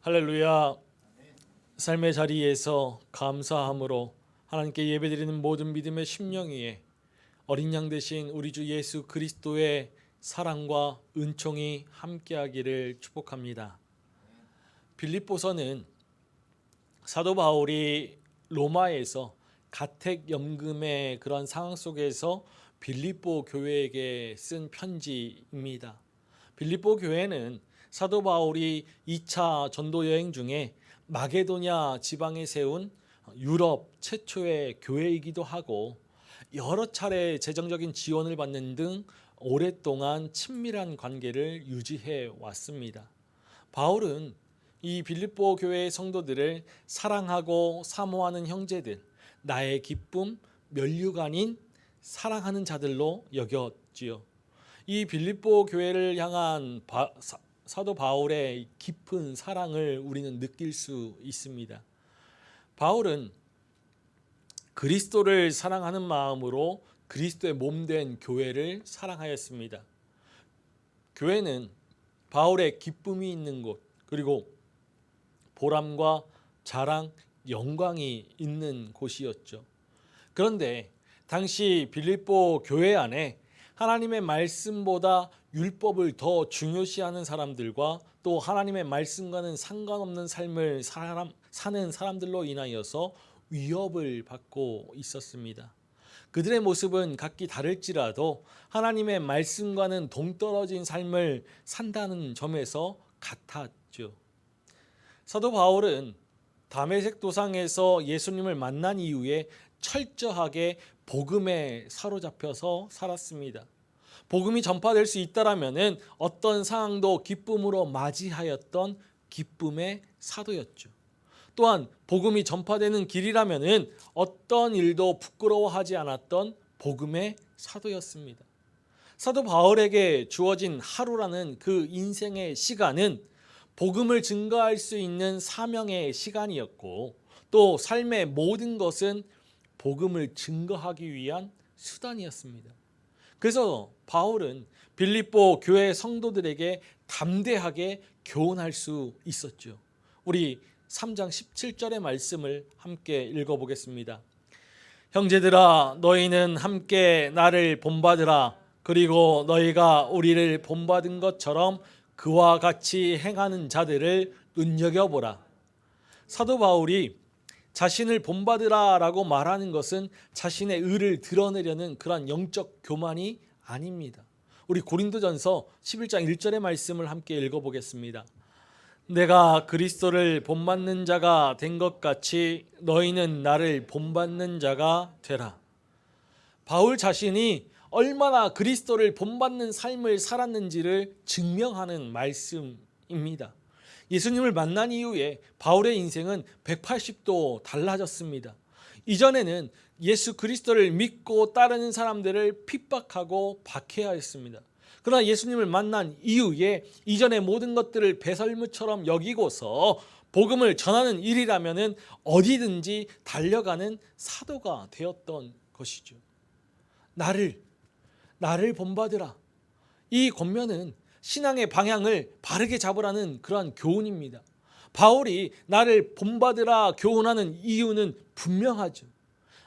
할렐루야. 삶의 자리에서 감사함으로 하나님께 예배드리는 모든 믿음의 심령 위에 어린 양 되신 우리 주 예수 그리스도의 사랑과 은총이 함께하기를 축복합니다. 빌립보서는 사도 바울이 로마에서 가택연금의 그런 상황 속에서 빌립보 교회에게 쓴 편지입니다. 빌립보 교회는 사도 바울이 2차 전도 여행 중에 마게도냐 지방에 세운 유럽 최초의 교회이기도 하고 여러 차례 재정적인 지원을 받는 등 오랫동안 친밀한 관계를 유지해 왔습니다. 바울은 이 빌립보 교회의 성도들을 사랑하고 사모하는 형제들, 나의 기쁨, 면류관인 사랑하는 자들로 여겼지요. 이 빌립보 교회를 향한 사도 바울의 깊은 사랑을 우리는 느낄 수 있습니다. 바울은 그리스도를 사랑하는 마음으로 그리스도의 몸된 교회를 사랑하였습니다. 교회는 바울의 기쁨이 있는 곳, 그리고 보람과 자랑, 영광이 있는 곳이었죠. 그런데 당시 빌립보 교회 안에 하나님의 말씀보다 율법을 더 중요시하는 사람들과 또 하나님의 말씀과는 상관없는 삶을 사는 사람들로 인하여서 위협을 받고 있었습니다. 그들의 모습은 각기 다를지라도 하나님의 말씀과는 동떨어진 삶을 산다는 점에서 같았죠. 사도 바울은 다메섹 도상에서 예수님을 만난 이후에 철저하게 복음에 사로잡혀서 살았습니다. 복음이 전파될 수 있다라면은 어떤 상황도 기쁨으로 맞이하였던 기쁨의 사도였죠. 또한 복음이 전파되는 길이라면은 어떤 일도 부끄러워하지 않았던 복음의 사도였습니다. 사도 바울에게 주어진 하루라는 그 인생의 시간은 복음을 증거할 수 있는 사명의 시간이었고 또 삶의 모든 것은 복음을 증거하기 위한 수단이었습니다. 그래서 바울은 빌립보 교회 성도들에게 담대하게 교훈할 수 있었죠. 우리 3장 17절의 말씀을 함께 읽어보겠습니다. 형제들아, 너희는 함께 나를 본받으라. 그리고 너희가 우리를 본받은 것처럼 그와 같이 행하는 자들을 눈여겨보라. 사도 바울이 자신을 본받으라 라고 말하는 것은 자신의 의를 드러내려는 그러한 영적 교만이 아닙니다. 우리 고린도전서 11장 1절의 말씀을 함께 읽어보겠습니다. 내가 그리스도를 본받는 자가 된 것 같이 너희는 나를 본받는 자가 되라. 바울 자신이 얼마나 그리스도를 본받는 삶을 살았는지를 증명하는 말씀입니다. 예수님을 만난 이후에 바울의 인생은 180도 달라졌습니다. 이전에는 예수 그리스도를 믿고 따르는 사람들을 핍박하고 박해하였습니다. 그러나 예수님을 만난 이후에 이전의 모든 것들을 배설물처럼 여기고서 복음을 전하는 일이라면 어디든지 달려가는 사도가 되었던 것이죠. 나를 본받으라. 이 권면은 신앙의 방향을 바르게 잡으라는 그러한 교훈입니다. 바울이 나를 본받으라 교훈하는 이유는 분명하죠.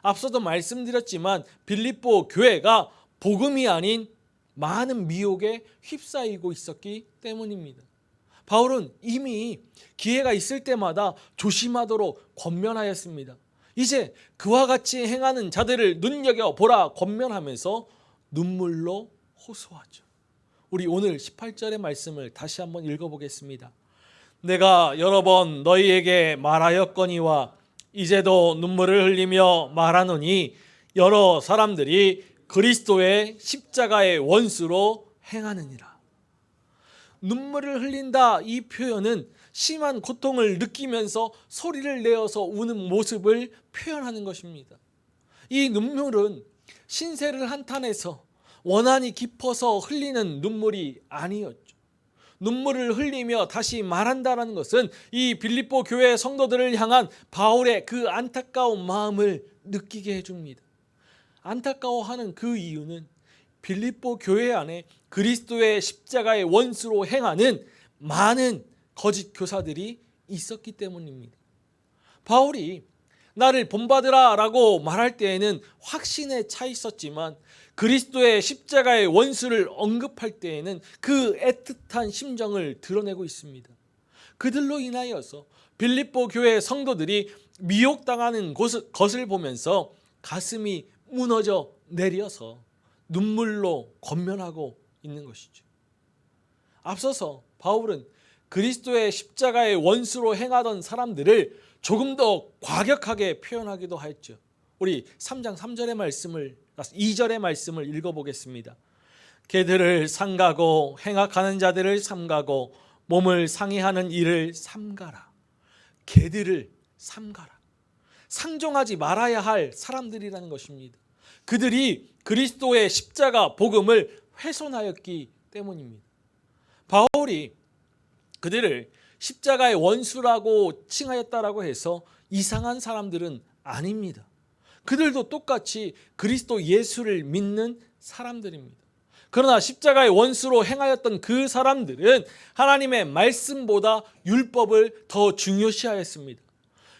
앞서도 말씀드렸지만 빌립보 교회가 복음이 아닌 많은 미혹에 휩싸이고 있었기 때문입니다. 바울은 이미 기회가 있을 때마다 조심하도록 권면하였습니다. 이제 그와 같이 행하는 자들을 눈여겨보라 권면하면서 눈물로 호소하죠. 우리 오늘 18절의 말씀을 다시 한번 읽어보겠습니다. 내가 여러 번 너희에게 말하였거니와 이제도 눈물을 흘리며 말하노니 여러 사람들이 그리스도의 십자가의 원수로 행하느니라. 눈물을 흘린다 이 표현은 심한 고통을 느끼면서 소리를 내어서 우는 모습을 표현하는 것입니다. 이 눈물은 신세를 한탄해서 원한이 깊어서 흘리는 눈물이 아니었죠. 눈물을 흘리며 다시 말한다는 것은 이 빌립보 교회 성도들을 향한 바울의 그 안타까운 마음을 느끼게 해줍니다. 안타까워하는 그 이유는 빌립보 교회 안에 그리스도의 십자가의 원수로 행하는 많은 거짓 교사들이 있었기 때문입니다. 바울이 나를 본받으라 라고 말할 때에는 확신에 차 있었지만 그리스도의 십자가의 원수를 언급할 때에는 그 애틋한 심정을 드러내고 있습니다. 그들로 인하여서 빌립보 교회 성도들이 미혹당하는 것을 보면서 가슴이 무너져 내려서 눈물로 권면하고 있는 것이죠. 앞서서 바울은 그리스도의 십자가의 원수로 행하던 사람들을 조금 더 과격하게 표현하기도 했죠. 우리 3장 3절의 말씀을 2절의 말씀을 읽어보겠습니다. 개들을 상가고 행악하는 자들을 삼가고 몸을 상해하는 일을 삼가라. 개들을 삼가라. 상종하지 말아야 할 사람들이라는 것입니다. 그들이 그리스도의 십자가 복음을 훼손하였기 때문입니다. 바울이 그들을 십자가의 원수라고 칭하였다라고 해서 이상한 사람들은 아닙니다. 그들도 똑같이 그리스도 예수를 믿는 사람들입니다. 그러나 십자가의 원수로 행하였던 그 사람들은 하나님의 말씀보다 율법을 더 중요시하였습니다.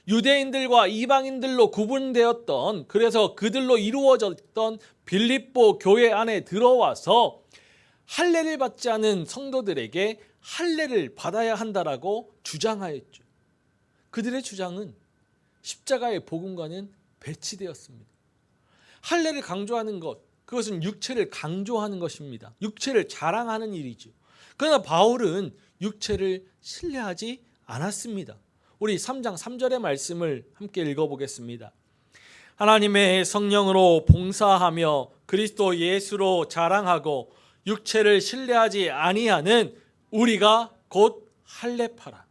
유대인들과 이방인들로 구분되었던, 그래서 그들로 이루어졌던 빌립보 교회 안에 들어와서 할례를 받지 않은 성도들에게 할례를 받아야 한다라고 주장하였죠. 그들의 주장은 십자가의 복음과는 배치되었습니다. 할례를 강조하는 것, 그것은 육체를 강조하는 것입니다. 육체를 자랑하는 일이죠. 그러나 바울은 육체를 신뢰하지 않았습니다. 우리 3장 3절의 말씀을 함께 읽어보겠습니다. 하나님의 성령으로 봉사하며 그리스도 예수로 자랑하고 육체를 신뢰하지 아니하는 우리가 곧 할례파라.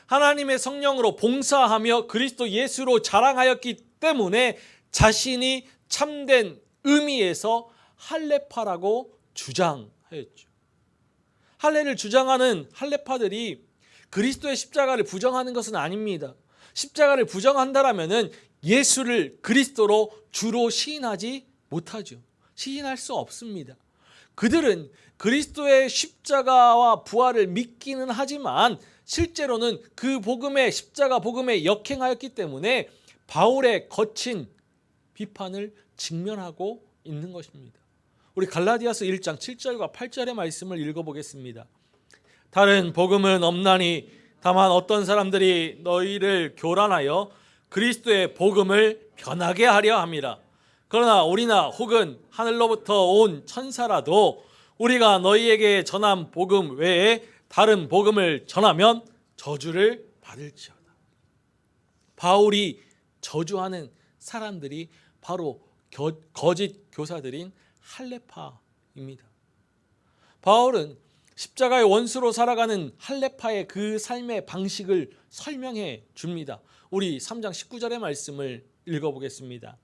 하나님의 성령으로 봉사하며 그리스도 예수로 자랑하였기 때문에 자신이 참된 의미에서 할례파라고 주장하였죠. 할례를 주장하는 할례파들이 그리스도의 십자가를 부정하는 것은 아닙니다. 십자가를 부정한다라면 예수를 그리스도로 주로 시인하지 못하죠. 시인할 수 없습니다. 그들은 그리스도의 십자가와 부활을 믿기는 하지만 실제로는 그 복음의 십자가 복음에 역행하였기 때문에 바울의 거친 비판을 직면하고 있는 것입니다. 우리 갈라디아서 1장 7절과 8절의 말씀을 읽어보겠습니다. 다른 복음은 없나니 다만 어떤 사람들이 너희를 교란하여 그리스도의 복음을 변하게 하려 함이라. 그러나 우리나 혹은 하늘로부터 온 천사라도 우리가 너희에게 전한 복음 외에 다른 복음을 전하면 저주를 받을지어다. 바울이 저주하는 사람들이 바로 거짓 교사들인 할례파입니다. 바울은 십자가의 원수로 살아가는 할례파의 그 삶의 방식을 설명해 줍니다. 우리 3장 19절의 말씀을 읽어보겠습니다.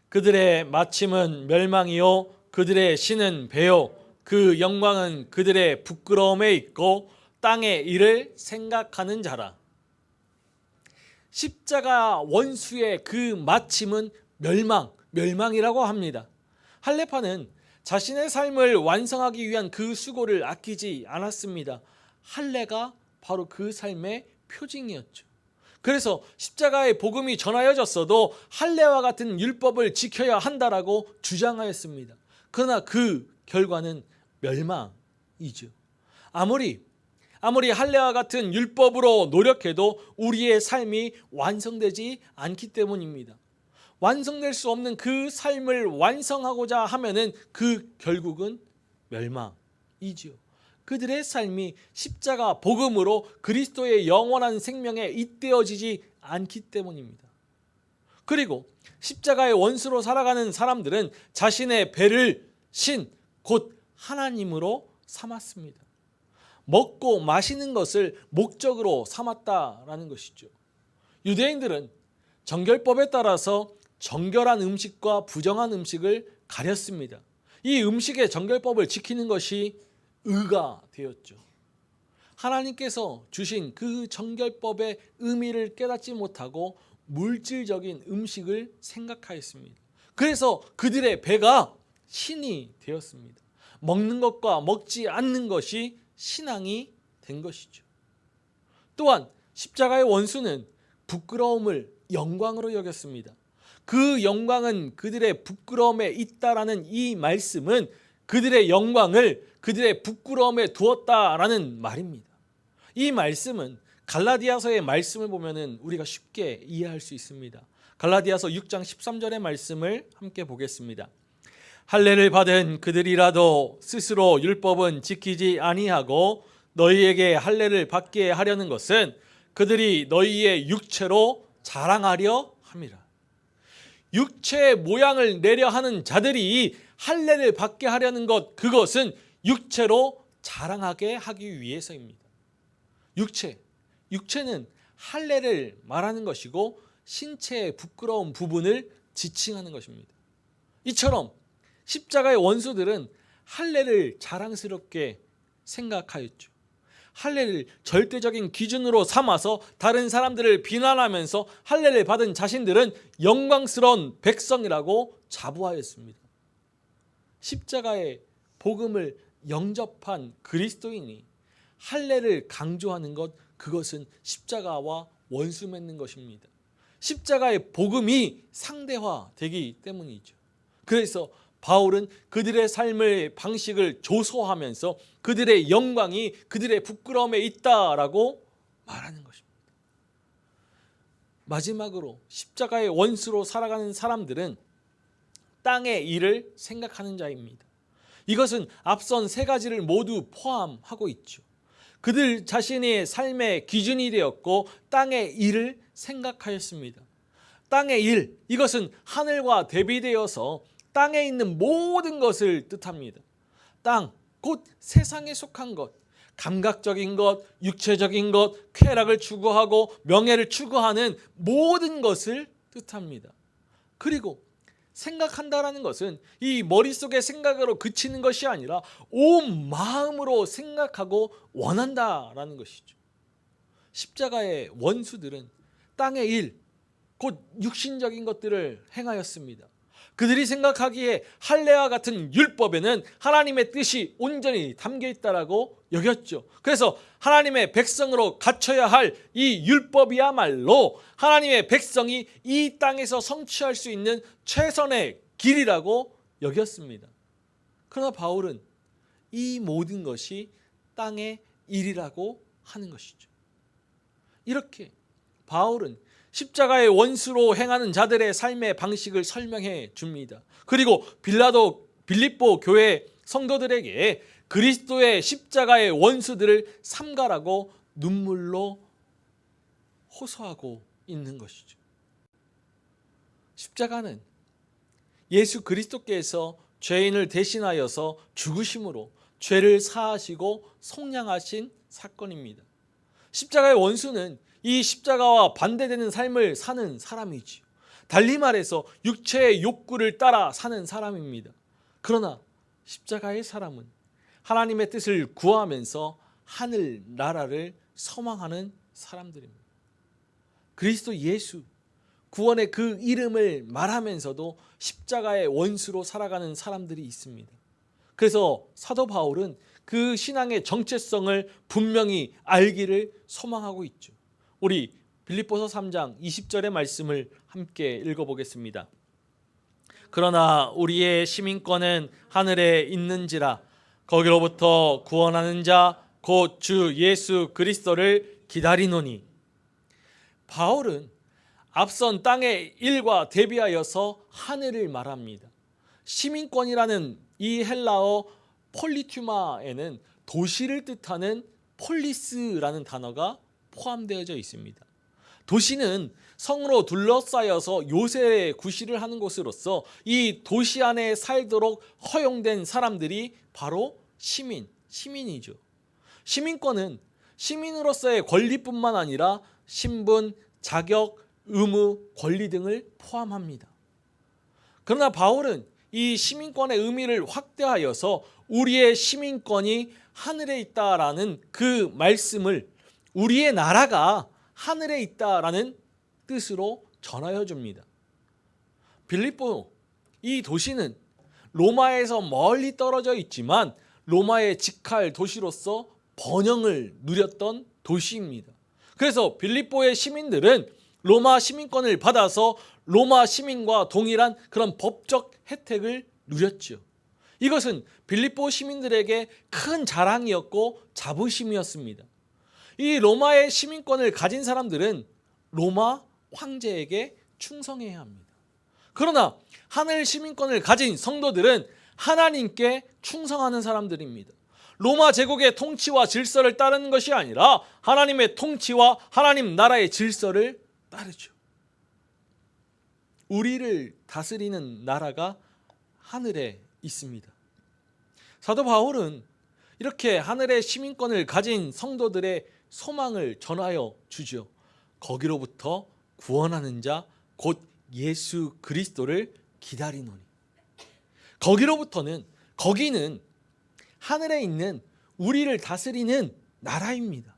그들의 마침은 멸망이요 그들의 신은 배요 그 영광은 그들의 부끄러움에 있고 땅의 일을 생각하는 자라. 십자가 원수의 그 마침은 멸망이라고 합니다. 할례파는 자신의 삶을 완성하기 위한 그 수고를 아끼지 않았습니다. 할례가 바로 그 삶의 표징이었죠. 그래서 십자가의 복음이 전하여졌어도 할례와 같은 율법을 지켜야 한다라고 주장하였습니다. 그러나 그 결과는 멸망이죠. 아무리 할례와 같은 율법으로 노력해도 우리의 삶이 완성되지 않기 때문입니다. 완성될 수 없는 그 삶을 완성하고자 하면은 그 결국은 멸망이지요. 그들의 삶이 십자가 복음으로 그리스도의 영원한 생명에 잇대어지지 않기 때문입니다. 그리고 십자가의 원수로 살아가는 사람들은 자신의 배를 신, 곧 하나님으로 삼았습니다. 먹고 마시는 것을 목적으로 삼았다라는 것이죠. 유대인들은 정결법에 따라서 정결한 음식과 부정한 음식을 가렸습니다. 이 음식의 정결법을 지키는 것이 의가 되었죠. 하나님께서 주신 그 정결법의 의미를 깨닫지 못하고 물질적인 음식을 생각하였습니다. 그래서 그들의 배가 신이 되었습니다. 먹는 것과 먹지 않는 것이 신앙이 된 것이죠. 또한 십자가의 원수는 부끄러움을 영광으로 여겼습니다. 그 영광은 그들의 부끄러움에 있다라는 이 말씀은 그들의 영광을 그들의 부끄러움에 두었다라는 말입니다. 이 말씀은 갈라디아서의 말씀을 보면은 우리가 쉽게 이해할 수 있습니다. 갈라디아서 6장 13절의 말씀을 함께 보겠습니다. 할례를 받은 그들이라도 스스로 율법은 지키지 아니하고 너희에게 할례를 받게 하려는 것은 그들이 너희의 육체로 자랑하려 함이라. 육체의 모양을 내려 하는 자들이 할례를 받게 하려는 것, 그것은 육체로 자랑하게 하기 위해서입니다. 육체는 할례를 말하는 것이고 신체의 부끄러운 부분을 지칭하는 것입니다. 이처럼 십자가의 원수들은 할례를 자랑스럽게 생각하였죠. 할례를 절대적인 기준으로 삼아서 다른 사람들을 비난하면서 할례를 받은 자신들은 영광스러운 백성이라고 자부하였습니다. 십자가의 복음을 영접한 그리스도인이 할례를 강조하는 것, 그것은 십자가와 원수 맺는 것입니다. 십자가의 복음이 상대화되기 때문이죠. 그래서 바울은 그들의 삶의 방식을 조소하면서 그들의 영광이 그들의 부끄러움에 있다라고 말하는 것입니다. 마지막으로 십자가의 원수로 살아가는 사람들은 땅의 일을 생각하는 자입니다. 이것은 앞선 세 가지를 모두 포함하고 있죠. 그들 자신의 삶의 기준이 되었고 땅의 일을 생각하였습니다. 땅의 일, 이것은 하늘과 대비되어서 땅에 있는 모든 것을 뜻합니다. 땅, 곧 세상에 속한 것, 감각적인 것, 육체적인 것, 쾌락을 추구하고 명예를 추구하는 모든 것을 뜻합니다. 그리고 생각한다라는 것은 이 머릿속의 생각으로 그치는 것이 아니라 온 마음으로 생각하고 원한다라는 것이죠. 십자가의 원수들은 땅의 일, 곧 육신적인 것들을 행하였습니다. 그들이 생각하기에 할례와 같은 율법에는 하나님의 뜻이 온전히 담겨 있다라고 여겼죠. 그래서 하나님의 백성으로 갖춰야 할 이 율법이야말로 하나님의 백성이 이 땅에서 성취할 수 있는 최선의 길이라고 여겼습니다. 그러나 바울은 이 모든 것이 땅의 일이라고 하는 것이죠. 이렇게 바울은 십자가의 원수로 행하는 자들의 삶의 방식을 설명해 줍니다. 그리고 빌립보 교회 성도들에게 그리스도의 십자가의 원수들을 삼가라고 눈물로 호소하고 있는 것이죠. 십자가는 예수 그리스도께서 죄인을 대신하여서 죽으심으로 죄를 사하시고 속량하신 사건입니다. 십자가의 원수는 이 십자가와 반대되는 삶을 사는 사람이지요. 달리 말해서 육체의 욕구를 따라 사는 사람입니다. 그러나 십자가의 사람은 하나님의 뜻을 구하면서 하늘 나라를 소망하는 사람들입니다. 그리스도 예수, 구원의 그 이름을 말하면서도 십자가의 원수로 살아가는 사람들이 있습니다. 그래서 사도 바울은 그 신앙의 정체성을 분명히 알기를 소망하고 있죠. 우리 빌립보서 3장 20절의 말씀을 함께 읽어보겠습니다. 그러나 우리의 시민권은 하늘에 있는지라 거기로부터 구원하는 자 곧 주 예수 그리스도를 기다리노니. 바울은 앞선 땅의 일과 대비하여서 하늘을 말합니다. 시민권이라는 이 헬라어 폴리튜마에는 도시를 뜻하는 폴리스라는 단어가 포함되어져 있습니다. 도시는 성으로 둘러싸여서 요새 구실을 하는 곳으로서 이 도시 안에 살도록 허용된 사람들이 바로 시민이죠. 시민권은 시민으로서의 권리뿐만 아니라 신분, 자격, 의무, 권리 등을 포함합니다. 그러나 바울은 이 시민권의 의미를 확대하여서 우리의 시민권이 하늘에 있다라는 그 말씀을 우리의 나라가 하늘에 있다라는 뜻으로 전하여 줍니다. 빌립보, 이 도시는 로마에서 멀리 떨어져 있지만 로마의 직할 도시로서 번영을 누렸던 도시입니다. 그래서 빌립보의 시민들은 로마 시민권을 받아서 로마 시민과 동일한 그런 법적 혜택을 누렸죠. 이것은 빌립보 시민들에게 큰 자랑이었고 자부심이었습니다. 이 로마의 시민권을 가진 사람들은 로마 황제에게 충성해야 합니다. 그러나 하늘 시민권을 가진 성도들은 하나님께 충성하는 사람들입니다. 로마 제국의 통치와 질서를 따르는 것이 아니라 하나님의 통치와 하나님 나라의 질서를 따르죠. 우리를 다스리는 나라가 하늘에 있습니다. 사도 바울은 이렇게 하늘의 시민권을 가진 성도들의 소망을 전하여 주죠. 거기로부터 구원하는 자 곧 예수 그리스도를 기다리노니. 거기는 하늘에 있는 우리를 다스리는 나라입니다.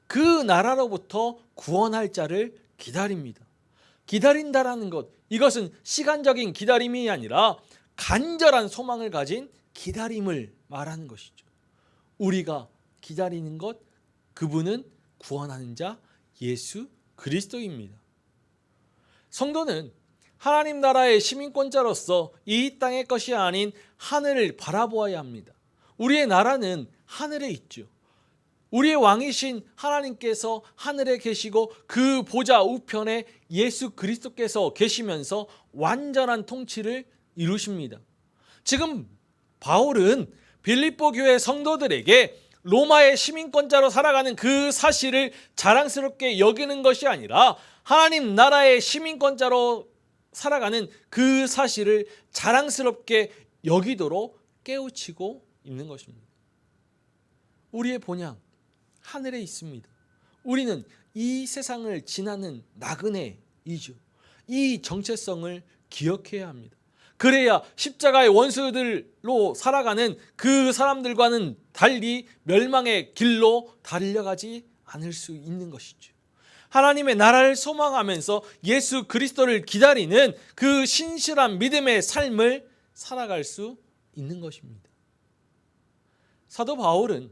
그 나라로부터 구원할 자를 기다립니다. 기다린다라는 것, 이것은 시간적인 기다림이 아니라 간절한 소망을 가진 기다림을 말하는 것이죠. 우리가 기다리는 것, 그분은 구원하는 자 예수 그리스도입니다. 성도는 하나님 나라의 시민권자로서 이 땅의 것이 아닌 하늘을 바라보아야 합니다. 우리의 나라는 하늘에 있죠. 우리의 왕이신 하나님께서 하늘에 계시고 그 보좌 우편에 예수 그리스도께서 계시면서 완전한 통치를 이루십니다. 지금 바울은 빌립보 교회 성도들에게 로마의 시민권자로 살아가는 그 사실을 자랑스럽게 여기는 것이 아니라 하나님 나라의 시민권자로 살아가는 그 사실을 자랑스럽게 여기도록 깨우치고 있는 것입니다. 우리의 본향 하늘에 있습니다. 우리는 이 세상을 지나는 나그네이죠. 이 정체성을 기억해야 합니다. 그래야 십자가의 원수들로 살아가는 그 사람들과는 달리 멸망의 길로 달려가지 않을 수 있는 것이죠. 하나님의 나라를 소망하면서 예수 그리스도를 기다리는 그 신실한 믿음의 삶을 살아갈 수 있는 것입니다. 사도 바울은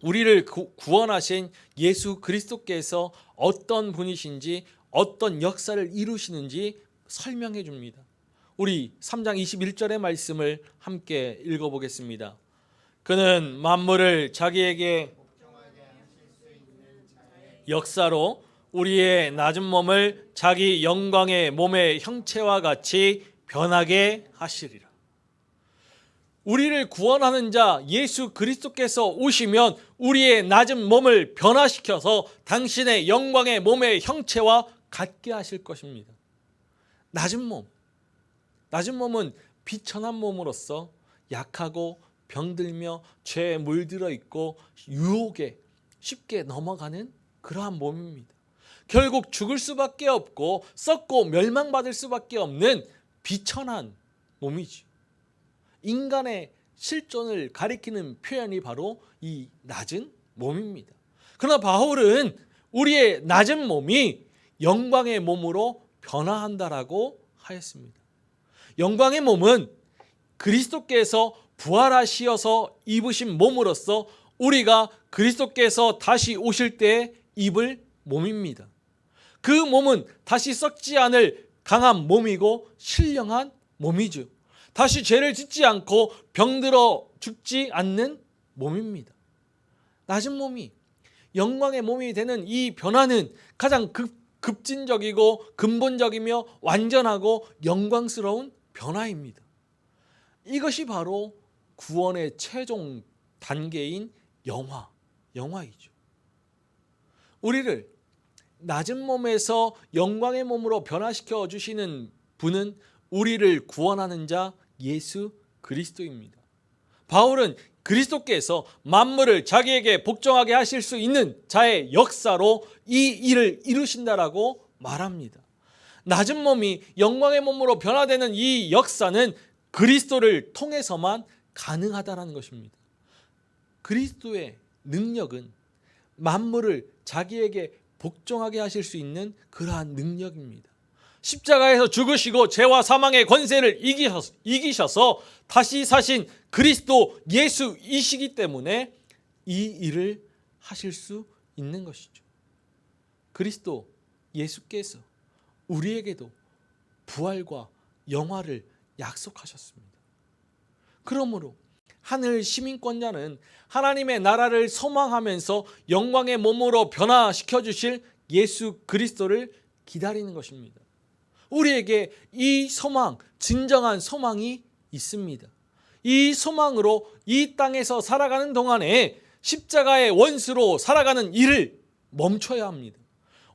우리를 구원하신 예수 그리스도께서 어떤 분이신지 어떤 역사를 이루시는지 설명해 줍니다. 우리 3장 21절의 말씀을 함께 읽어보겠습니다. 그는 만물을 자기에게 역사로 우리의 낮은 몸을 자기 영광의 몸의 형체와 같이 변하게 하시리라. 우리를 구원하는 자 예수 그리스도께서 오시면 우리의 낮은 몸을 변화시켜서 당신의 영광의 몸의 형체와 같게 하실 것입니다. 낮은 몸은 비천한 몸으로서 약하고 병들며 죄에 물들어 있고 유혹에 쉽게 넘어가는 그러한 몸입니다. 결국 죽을 수밖에 없고 썩고 멸망받을 수밖에 없는 비천한 몸이죠. 인간의 실존을 가리키는 표현이 바로 이 낮은 몸입니다. 그러나 바울은 우리의 낮은 몸이 영광의 몸으로 변화한다라고 하였습니다. 영광의 몸은 그리스도께서 부활하시어서 입으신 몸으로서 우리가 그리스도께서 다시 오실 때 입을 몸입니다. 그 몸은 다시 썩지 않을 강한 몸이고 신령한 몸이죠. 다시 죄를 짓지 않고 병들어 죽지 않는 몸입니다. 낮은 몸이 영광의 몸이 되는 이 변화는 가장 급진적이고 근본적이며 완전하고 영광스러운 변화입니다. 이것이 바로 구원의 최종 단계인 영화이죠. 우리를 낮은 몸에서 영광의 몸으로 변화시켜 주시는 분은 우리를 구원하는 자 예수 그리스도입니다. 바울은 그리스도께서 만물을 자기에게 복종하게 하실 수 있는 자의 역사로 이 일을 이루신다라고 말합니다. 낮은 몸이 영광의 몸으로 변화되는 이 역사는 그리스도를 통해서만 가능하다는 것입니다. 그리스도의 능력은 만물을 자기에게 복종하게 하실 수 있는 그러한 능력입니다. 십자가에서 죽으시고 죄와 사망의 권세를 이기셔서 다시 사신 그리스도 예수이시기 때문에 이 일을 하실 수 있는 것이죠. 그리스도 예수께서 우리에게도 부활과 영화를 약속하셨습니다. 그러므로 하늘 시민권자는 하나님의 나라를 소망하면서 영광의 몸으로 변화시켜 주실 예수 그리스도를 기다리는 것입니다. 우리에게 이 소망, 진정한 소망이 있습니다. 이 소망으로 이 땅에서 살아가는 동안에 십자가의 원수로 살아가는 일을 멈춰야 합니다.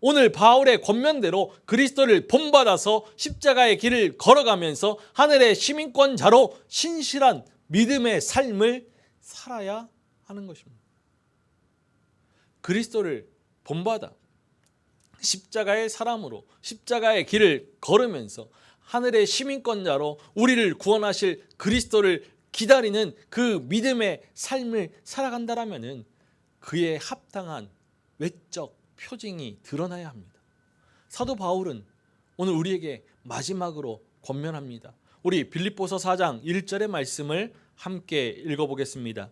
오늘 바울의 권면대로 그리스도를 본받아서 십자가의 길을 걸어가면서 하늘의 시민권자로 신실한 믿음의 삶을 살아야 하는 것입니다. 그리스도를 본받아 십자가의 사람으로 십자가의 길을 걸으면서 하늘의 시민권자로 우리를 구원하실 그리스도를 기다리는 그 믿음의 삶을 살아간다라면 그에 합당한 외적 표징이 드러나야 합니다. 사도 바울은 오늘 우리에게 마지막으로 권면합니다. 우리 빌립보서 4장 1절의 말씀을 함께 읽어보겠습니다.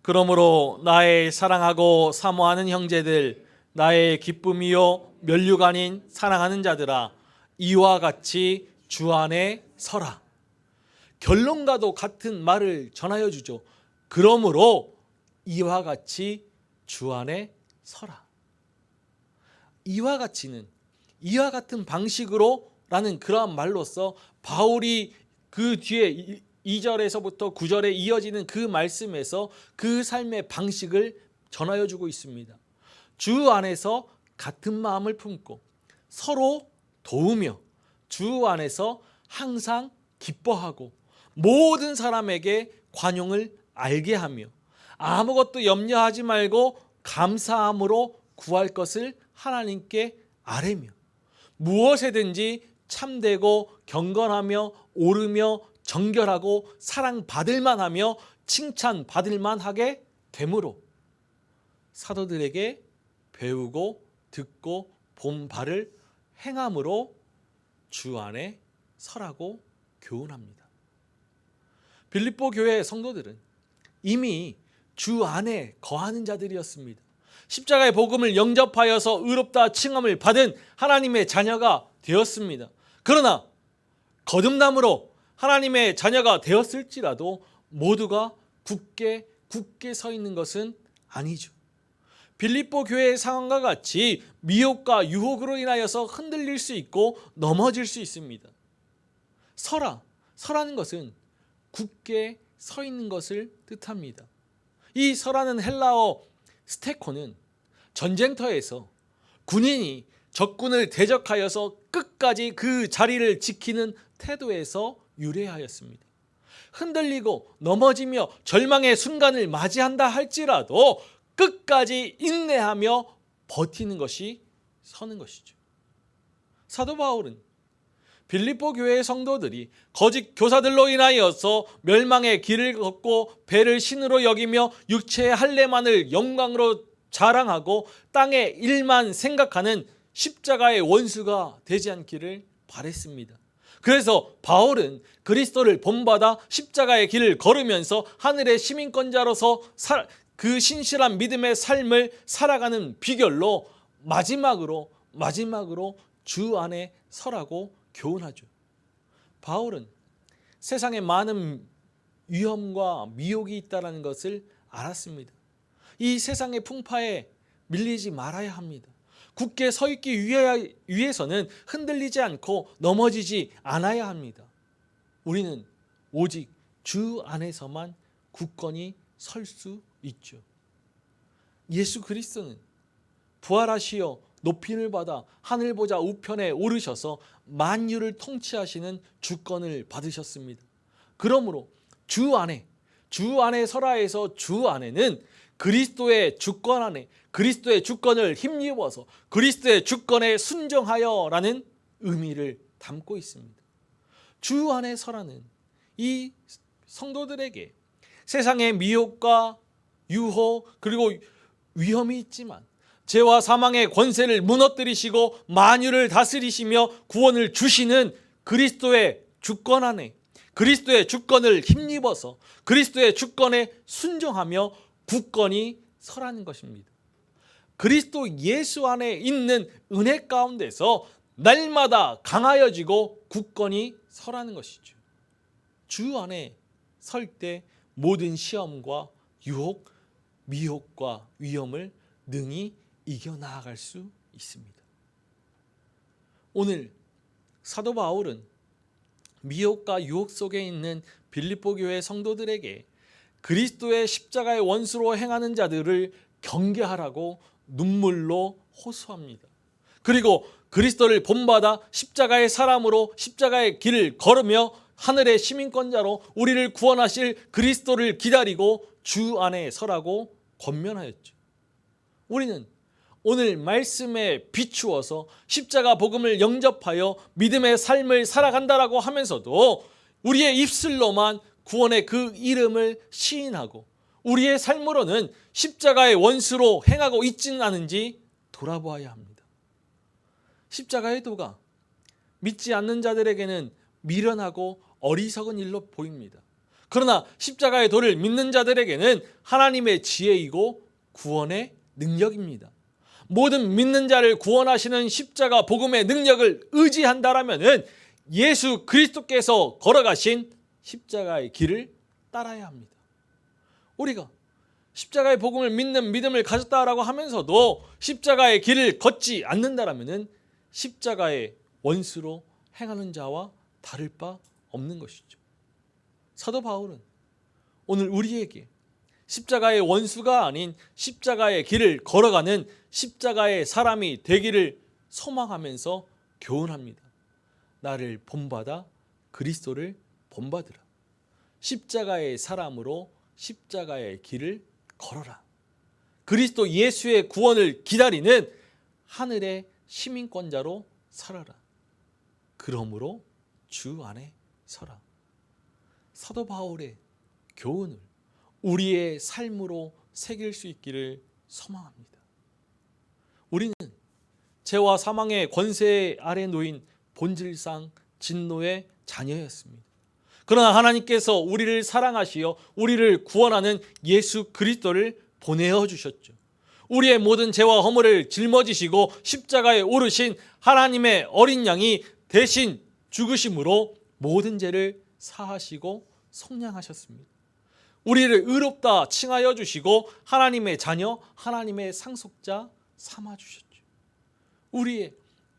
그러므로 나의 사랑하고 사모하는 형제들, 나의 기쁨이요 면류가 아닌 사랑하는 자들아, 이와 같이 주 안에 서라. 결론과도 같은 말을 전하여 주죠. 그러므로 이와 같이 주 안에 서라. 이와 같이는 이와 같은 방식으로 라는 그러한 말로써 바울이 그 뒤에 2절에서부터 9절에 이어지는 그 말씀에서 그 삶의 방식을 전하여 주고 있습니다. 주 안에서 같은 마음을 품고 서로 도우며 주 안에서 항상 기뻐하고 모든 사람에게 관용을 알게 하며 아무것도 염려하지 말고 감사함으로 구할 것을 하나님께 아뢰며 무엇에든지 참되고 경건하며 옳으며 정결하고 사랑받을 만하며 칭찬받을 만하게 되므로 사도들에게 배우고 듣고 본 바를 행함으로 주 안에 서라고 교훈합니다. 빌립보 교회 성도들은 이미 주 안에 거하는 자들이었습니다. 십자가의 복음을 영접하여서 의롭다 칭함을 받은 하나님의 자녀가 되었습니다. 그러나 거듭남으로 하나님의 자녀가 되었을지라도 모두가 굳게 서 있는 것은 아니죠. 빌립보 교회의 상황과 같이 미혹과 유혹으로 인하여서 흔들릴 수 있고 넘어질 수 있습니다. 서라는 것은 굳게 서 있는 것을 뜻합니다. 이 서라는 헬라어 스테코는 전쟁터에서 군인이 적군을 대적하여서 끝까지 그 자리를 지키는 태도에서 유래하였습니다. 흔들리고 넘어지며 절망의 순간을 맞이한다 할지라도 끝까지 인내하며 버티는 것이 서는 것이죠. 사도 바울은 빌립보 교회의 성도들이 거짓 교사들로 인하여서 멸망의 길을 걷고 배를 신으로 여기며 육체의 할례만을 영광으로 자랑하고 땅의 일만 생각하는 십자가의 원수가 되지 않기를 바랬습니다. 그래서 바울은 그리스도를 본받아 십자가의 길을 걸으면서 하늘의 시민권자로서 그 신실한 믿음의 삶을 살아가는 비결로 마지막으로 주 안에 서라고 교훈하죠. 바울은 세상에 많은 위험과 미혹이 있다는 것을 알았습니다. 이 세상의 풍파에 밀리지 말아야 합니다. 굳게 서 있기 위해서는 흔들리지 않고 넘어지지 않아야 합니다. 우리는 오직 주 안에서만 굳건히 설 수 있죠. 예수 그리스도는 부활하시어 높임을 받아 하늘 보좌 우편에 오르셔서 만유를 통치하시는 주권을 받으셨습니다. 그러므로 주 안에 설아에서 주 안에는 그리스도의 주권 안에 그리스도의 주권을 힘입어서 그리스도의 주권에 순종하여라는 의미를 담고 있습니다. 주 안에 설아는 이 성도들에게 세상의 미혹과 유혹 그리고 위험이 있지만 죄와 사망의 권세를 무너뜨리시고 만유를 다스리시며 구원을 주시는 그리스도의 주권 안에 그리스도의 주권을 힘입어서 그리스도의 주권에 순종하며 굳건히 서라는 것입니다. 그리스도 예수 안에 있는 은혜 가운데서 날마다 강하여지고 굳건히 서라는 것이죠. 주 안에 설 때 모든 시험과 유혹, 미혹과 위험을 능히 이겨나갈 수 있습니다. 오늘 사도 바울은 미혹과 유혹 속에 있는 빌립보 교회 성도들에게 그리스도의 십자가의 원수로 행하는 자들을 경계하라고 눈물로 호소합니다. 그리고 그리스도를 본받아 십자가의 사람으로 십자가의 길을 걸으며 하늘의 시민권자로 우리를 구원하실 그리스도를 기다리고 주 안에 서라고 권면하였죠. 우리는 오늘 말씀에 비추어서 십자가 복음을 영접하여 믿음의 삶을 살아간다라고 하면서도 우리의 입술로만 구원의 그 이름을 시인하고 우리의 삶으로는 십자가의 원수로 행하고 있지는 않은지 돌아보아야 합니다. 십자가의 도가 믿지 않는 자들에게는 미련하고 어리석은 일로 보입니다. 그러나 십자가의 도를 믿는 자들에게는 하나님의 지혜이고 구원의 능력입니다. 모든 믿는 자를 구원하시는 십자가 복음의 능력을 의지한다라면 예수 그리스도께서 걸어가신 십자가의 길을 따라야 합니다. 우리가 십자가의 복음을 믿는 믿음을 가졌다라고 하면서도 십자가의 길을 걷지 않는다라면 십자가의 원수로 행하는 자와 다를 바 없는 것이죠. 사도 바울은 오늘 우리에게 십자가의 원수가 아닌 십자가의 길을 걸어가는 십자가의 사람이 되기를 소망하면서 교훈합니다. 나를 본받아 그리스도를 본받으라. 십자가의 사람으로 십자가의 길을 걸어라. 그리스도 예수의 구원을 기다리는 하늘의 시민권자로 살아라. 그러므로 주 안에 서라. 사도 바울의 교훈을 우리의 삶으로 새길 수 있기를 소망합니다. 우리는 죄와 사망의 권세 아래 놓인 본질상 진노의 자녀였습니다. 그러나 하나님께서 우리를 사랑하시어 우리를 구원하는 예수 그리스도를 보내어 주셨죠. 우리의 모든 죄와 허물을 짊어지시고 십자가에 오르신 하나님의 어린 양이 대신 죽으심으로 모든 죄를 사하시고 속량하셨습니다. 우리를 의롭다 칭하여 주시고 하나님의 자녀, 하나님의 상속자 삼아 주셨죠. 우리의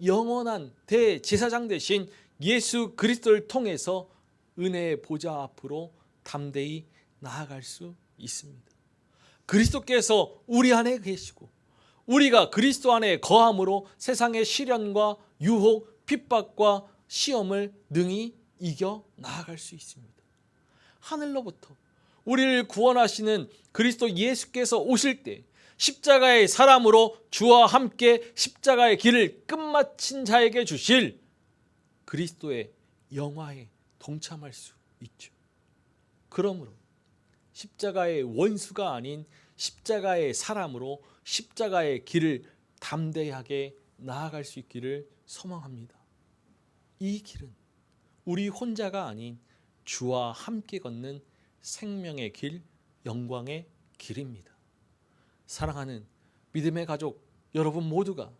영원한 대제사장 되신 예수 그리스도를 통해서 은혜의 보좌 앞으로 담대히 나아갈 수 있습니다. 그리스도께서 우리 안에 계시고 우리가 그리스도 안에 거함으로 세상의 시련과 유혹, 핍박과 시험을 능히 이겨 나아갈 수 있습니다. 하늘로부터 우리를 구원하시는 그리스도 예수께서 오실 때 십자가의 사람으로 주와 함께 십자가의 길을 끝마친 자에게 주실 그리스도의 영화에 동참할 수 있죠. 그러므로 십자가의 원수가 아닌 십자가의 사람으로 십자가의 길을 담대하게 나아갈 수 있기를 소망합니다. 이 길은 우리 혼자가 아닌 주와 함께 걷는 생명의 길, 영광의 길입니다. 사랑하는 믿음의 가족 여러분 모두가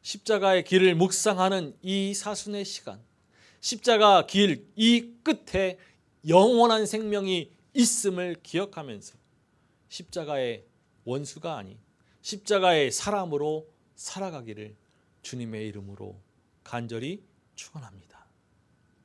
십자가의 길을 묵상하는 이 사순의 시간, 십자가 길 이 끝에 영원한 생명이 있음을 기억하면서 십자가의 원수가 아닌 십자가의 사람으로 살아가기를 주님의 이름으로 간절히 축원합니다.